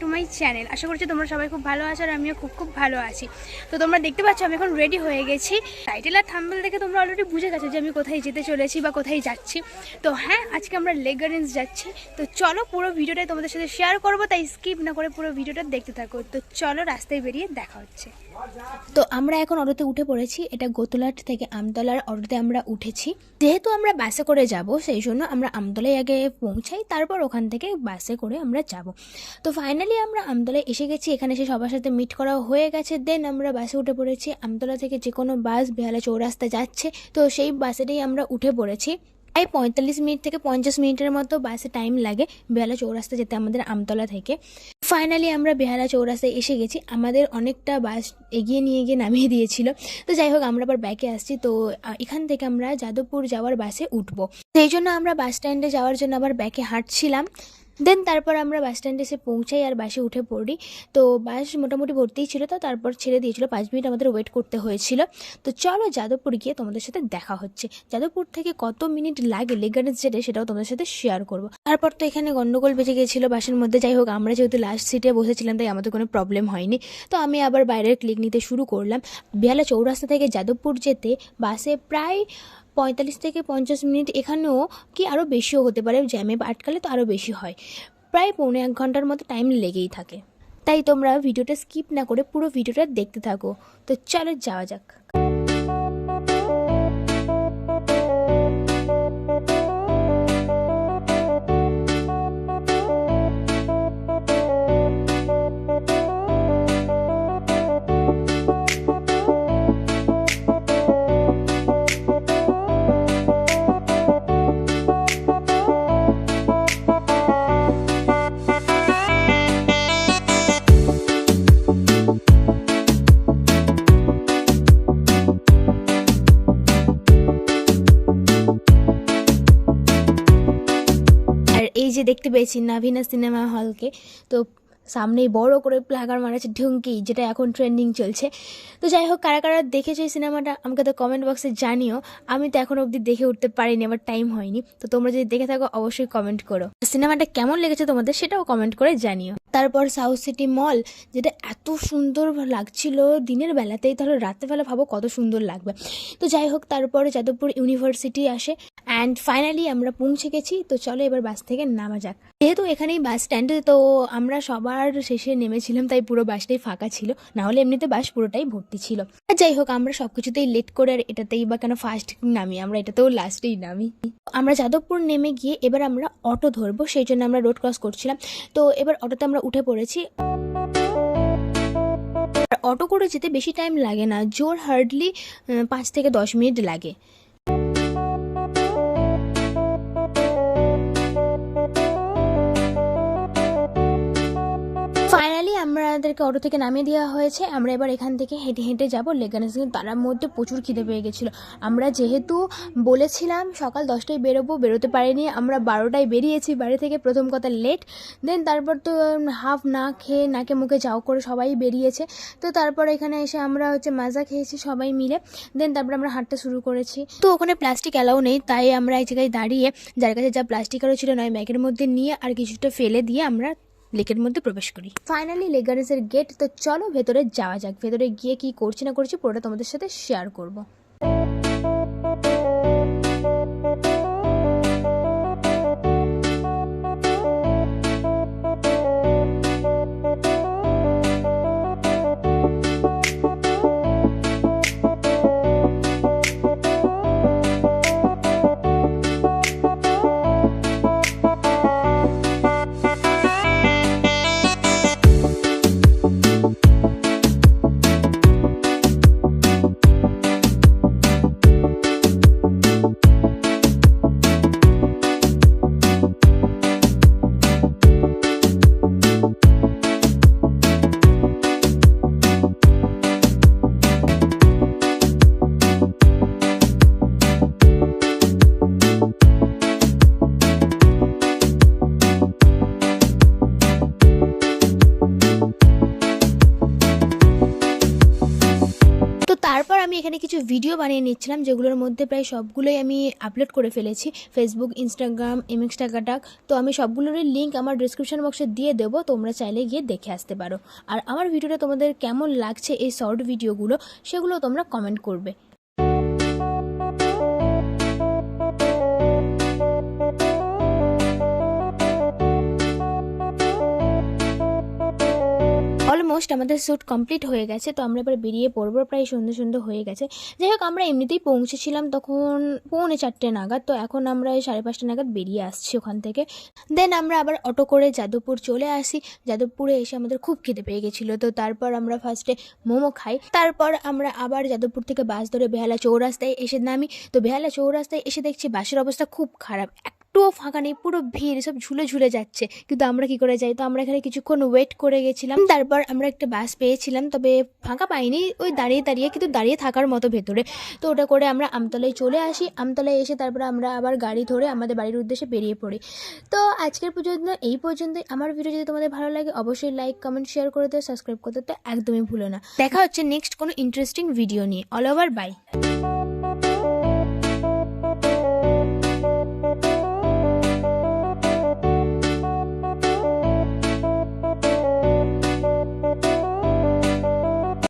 To my channel. আশা করছি তোমরা সবাই খুব ভালো আছো আর আমিও খুব ভালো আছি। তো তোমরা দেখতে পাচ্ছ আমি এখন রেডি হয়ে গেছি। টাইটেল আর থাম্বনেল দেখে তোমরা অলরেডি বুঝে গেছো যে আমি কোথায় যেতে চলেছি বা কোথায় যাচ্ছি। তো হ্যাঁ, আজকে আমরা লেক গার্ডেন্স যাচ্ছি। তো চলো পুরো ভিডিওটাই তোমাদের সাথে শেয়ার করবো, তাই স্কিপ না করে পুরো ভিডিওটা দেখতে থাকো। তো চলো রাস্তায় বেরিয়ে দেখা হচ্ছে। তো আমরা এখন অটোতে উঠে পড়েছি। এটা গোতলাট থেকে আমতলার অটোতে আমরা উঠেছি। যেহেতু আমরা বাসে করে যাব সেই জন্য আমরা আমতলায় আগে পৌঁছাই, তারপর ওখান থেকে বাসে করে আমরা যাব। তো ফাইনালি আমরা আমতলায় এসে গেছি। এখানে এসে সবার সাথে মিট করা হয়ে গেছে। দেন আমরা বাসে উঠে পড়েছি। আমতলা থেকে যে কোনো বাস বেহালা চৌরাস্তা যাচ্ছে, তো সেই বাসেটাই আমরা উঠে পড়েছি। প্রায় 45 মিনিট থেকে 50 মিনিটের মতো বাসে টাইম লাগে বেহালা চৌরাস্তা যেতে আমাদের আমতলা থেকে। ফাইনালি আমরা বেহালা চৌরাস্তায় এসে গেছি। আমাদের অনেকটা বাস এগিয়ে নিয়ে গিয়ে নামিয়ে দিয়েছিল। তো যাই হোক, আমরা আবার ব্যাকে আসছি। তো এখান থেকে আমরা যাদবপুর যাওয়ার বাসে উঠবো, সেই জন্য আমরা বাস স্ট্যান্ডে যাওয়ার জন্য আবার ব্যাকে হাঁটছিলাম। দেন তারপর আমরা বাস স্ট্যান্ডে এসে পৌঁছাই আর বাসে উঠে পড়ি। তো বাস মোটামুটি ভর্তিই ছিল, তো তারপর ছেড়ে দিয়েছিল। 5 মিনিট আমাদের ওয়েট করতে হয়েছিল। তো চলো যাদবপুর গিয়ে তোমাদের সাথে দেখা হচ্ছে। যাদবপুর থেকে কত মিনিট লাগে লেক গার্ডেন্স যেতে, সেটাও তোমাদের সাথে শেয়ার করবো। তারপর তো এখানে গন্ডগোল বেঁচে গিয়েছিল বাসের মধ্যে। যাই হোক, আমরা যেহেতু লাস্ট সিটে বসেছিলাম তাই আমাদের কোনো প্রবলেম হয়নি। তো আমি আবার বাইরের ক্লিক নিতে শুরু করলাম। বেহালা চৌরাস্তা থেকে যাদবপুর যেতে বাসে প্রায় 45 থেকে 50 মিনিট, এখানেও কি আরও বেশিও হতে পারে, জ্যামে আটকালে তো আরও বেশি হয়। প্রায় 1.25 ঘন্টার মতো টাইম লেগেই থাকে। তাই তোমরা ভিডিওটা স্কিপ না করে পুরো ভিডিওটা দেখতে থাকো। তো চলো যাওয়া যাক। এই যে দেখতে পেয়েছি নাভিনা সিনেমা হলকে, তো সামনেই বড় করে প্লাকার মারা আছে ঢুঙ্কি, যেটা এখন ট্রেন্ডিং চলছে। তো যাই হোক, কারা কারা দেখেছো এই সিনেমাটা আমাকে তো কমেন্ট বক্সে জানিও। আমি তো এখনো অবধি দেখে উঠতে পারিনি, আমার টাইম হয়নি। তো তোমরা যদি দেখে থাকো অবশ্যই কমেন্ট করো। সিনেমাটা কেমন লেগেছে তোমাদের সেটাও কমেন্ট করে জানিও। তারপর সাউথ সিটি মল, যেটা এত সুন্দর লাগছিল দিনের বেলাতেই, তাহলে রাত্রেবেলা ভাবো কত সুন্দর লাগবে। তো যাই হোক, তারপরে যাদবপুর ইউনিভার্সিটি আসে অ্যান্ড ফাইনালি আমরা পৌঁছে গেছি। তো চলো এবার বাস থেকে নামা যাক। যেহেতু এখানেই বাস স্ট্যান্ডে, তো আমরা সবার শেষে নেমেছিলাম, তাই পুরো বাসটাই ফাঁকা ছিল, না হলে এমনিতে বাস পুরোটাই ভর্তি ছিল। আর যাই হোক, আমরা সবকিছুতেই লেট করে, আর এটাতেই বা কেন ফার্স্ট নামি, আমরা এটাতেও লাস্টেই নামি। আমরা যাদবপুর নেমে গিয়ে এবার আমরা অটো ধরবো, সেই জন্য আমরা রোড ক্রস করছিলাম। তো এবার অটোতে আমরা উঠে পড়েছি। অটো করে যেতে বেশি টাইম লাগে না, জোর হার্ডলি 5 থেকে 10 মিনিট লাগে। ফাইনালি আমাদেরকে অটো থেকে নামিয়ে দেওয়া হয়েছে। আমরা এবার এখান থেকে হেঁটে হেঁটে যাবো লেক গার্ডেন্স। তার মধ্যে প্রচুর খিদে পেয়ে গেছিলো। আমরা যেহেতু বলেছিলাম সকাল 10টায় বেরোতে পারিনি, আমরা 12টায় বেরিয়েছি বাড়ি থেকে। প্রথম কথা লেট, দেন তারপর তো হাফ না খেয়ে নাকে মুখে যাও করে সবাই বেরিয়েছে। তো তারপর এখানে এসে আমরা মাজা খেয়েছি সবাই মিলে। দেন তারপর আমরা হাঁটতে শুরু করেছি। তো ওখানে প্লাস্টিক অ্যালাউ নেই, তাই আমরা এক জায়গায় দাঁড়িয়ে যার কাছে যা প্লাস্টিক আরও ছিল নয় ব্যাগের মধ্যে নিয়ে আর কিছুটা ফেলে দিয়ে আমরা লেকের মধ্যে প্রবেশ করি। ফাইনালি লেক গার্ডেন্সের গেট। তো চলো ভেতরে যাওয়া যাক। ভেতরে গিয়ে কি করছি না করছি পুরোটা তোমাদের সাথে শেয়ার করবো। তারপর আমি এখানে কিছু ভিডিও বানিয়ে নিচ্ছিলাম, যেগুলোর মধ্যে প্রায় সবগুলোই আমি আপলোড করে ফেলেছি ফেসবুক, ইনস্টাগ্রাম, এমএক্স টাকাটাক। তো আমি সবগুলোরই লিঙ্ক আমার ডিসক্রিপশন বক্সে দিয়ে দেবো, তোমরা চাইলে গিয়ে দেখে আসতে পারো। আর আমার ভিডিওটা তোমাদের কেমন লাগছে, এই শর্ট ভিডিওগুলো, সেগুলো তোমরা কমেন্ট করবে। অলমোস্ট আমাদের শ্যুট কমপ্লিট হয়ে গেছে, তো আমরা এবার বেরিয়ে পড়বো, প্রায় সন্ধ্যে সন্ধ্যে হয়ে গেছে। যাই হোক, আমরা এমনিতেই পৌঁছেছিলাম তখন 4:45 নাগাদ, তো এখন আমরা 5:30 নাগাদ বেরিয়ে আসছি ওখান থেকে। দেন আমরা আবার অটো করে যাদবপুর চলে আসি। যাদবপুরে এসে আমাদের খুব খিদে পেয়ে গেছিলো, তো তারপর আমরা ফার্স্টে মোমো খাই। তারপর আমরা আবার যাদবপুর থেকে বাস ধরে বেহালা চৌরাস্তায় এসে নামি। তো বেহালা চৌরাস্তায় এসে দেখছি বাসের অবস্থা খুব খারাপ, একটুও ফাঁকা নেই, পুরো ভিড়, সব ঝুলে ঝুলে যাচ্ছে। কিন্তু আমরা কি করে যাই, তো আমরা এখানে কিছুক্ষণ ওয়েট করে গেছিলাম। তারপর আমরা একটা বাস পেয়েছিলাম, তবে ফাঁকা পাইনি, ওই দাঁড়িয়ে দাঁড়িয়ে, কিন্তু দাঁড়িয়ে থাকার মতো ভেতরে। তো ওটা করে আমরা আমতলায় চলে আসি। আমতলায় এসে তারপর আমরা আবার গাড়ি ধরে আমাদের বাড়ির উদ্দেশ্যে বেরিয়ে পড়ি। তো আজকের পর্যন্ত এই পর্যন্তই। আমার ভিডিও যদি তোমাদের ভালো লাগে অবশ্যই লাইক, কমেন্ট, শেয়ার করে দিও, সাবস্ক্রাইব করতে তো একদমই ভুলো না। দেখা হচ্ছে নেক্সট কোনো ইন্টারেস্টিং ভিডিও নিয়ে। All over by.